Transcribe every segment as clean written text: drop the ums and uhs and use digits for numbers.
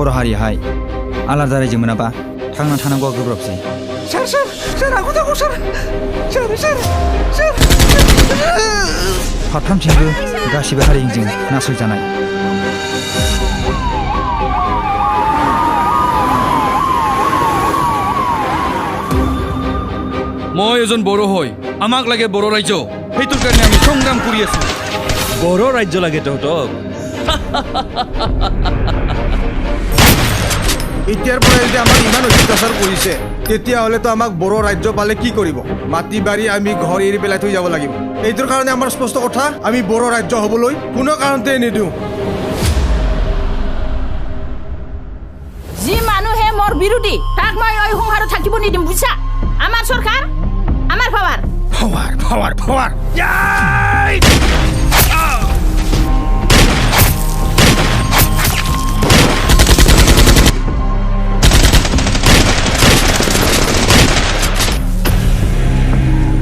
बर' हारियाहाय आलादा रायजो मोनाबा थांना थानांगौआ गोब्राबसै। सार आंखौ दाखौ सार फारफ्रामथिंबो गासिबो हारिजों नासयजानाय। মই এজন বড়ো হয়, আমাক লাগে বড়ো ৰাজ্য, সেইটোৰ কাৰণে আমি সংগ্ৰাম কৰি আছো। বড়ো ৰাজ্য লাগে তহঁতক? এতিয়াৰ পৰা যদি আমাক ইমান অত্যাচাৰ কৰিছে তেতিয়াহ'লেতো আমাক বড়ো ৰাজ্য পালে কি কৰিব? মাটি বাৰী আমি ঘৰ এৰি পেলাই থৈ যাব লাগিব। এইটোৰ কাৰণে আমাৰ স্পষ্ট কথা, আমি বড়ো ৰাজ্য হ'বলৈ কোনো কাৰণতে নিদিওঁ। যি মানুহে মোৰ বিৰোধী তাক মই এই সংসাৰত থাকিব নিদিম, বুজিছা? আমাৰ চৰকাৰ, আমাৰ পাৱাৰ।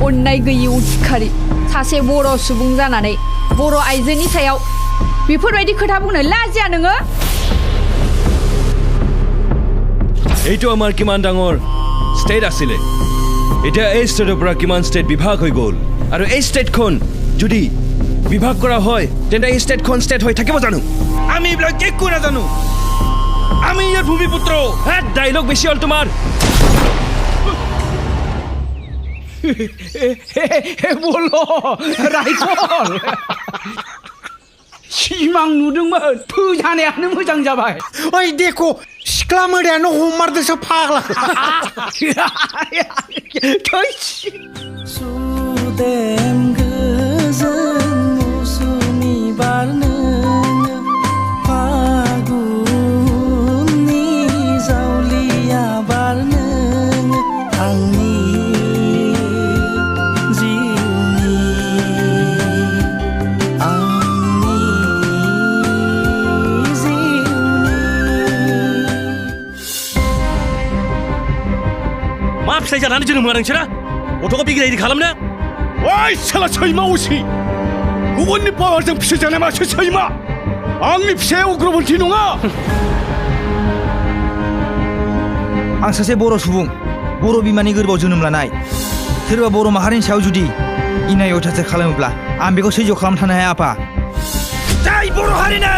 अन्नाय गैयि उदखारि सासे बर' सुबुं जानानै बर' आइजोनि सायाव बेफोरबायदि खोथा बुंनो लाजिया नोङो? এইটো আমাৰ কিমান ডাঙৰ ষ্টেট আছিলে, এতিয়া এই ষ্টেটৰ পৰা কিমান ষ্টেট বিভাগ হৈ গ'ল, আৰু এই ষ্টেটখন যদি বিভাগ কৰা হয় তেন্তে এই ষ্টেটখন ষ্টেট হৈ থাকিব জানো? আমি এইবিলাক একো নাজানো, আমি ইয়াৰ ভূমিপুত্ৰ। ডাইলগ বেছি হ'ল তোমাৰ। বলো राइफल सिमां नुदोंमोन फोजानायानो मोजां जाबाय। ओइ देखो सिख्ला मोदायानो हमारदोंसो फाग्ला। सुदेम गोजोन मौसुमि बारनो फागुननि जावलिया बारनो आंनि फिसाइ जानानै जोनोम होआ नोंसोरा गथ'खौ बिग्रायदि खालामनो? ओइ साला सैमा असि, गुबुननि पावारजों फिसाइ जानाय मासो सैमा? आंनि फिसाया उग्रपन्थी नङा। आं सासे बर' सुबुं, बर' बिमानि गोरबोआव जोनोम लानाय। सोरबा बर' माहारिनि सायाव जुदि इनाय अयथासार खालामोब्ला आं बेखौ सैज्य खालामनो थानो हाया आफा। जाय बर' हारिनि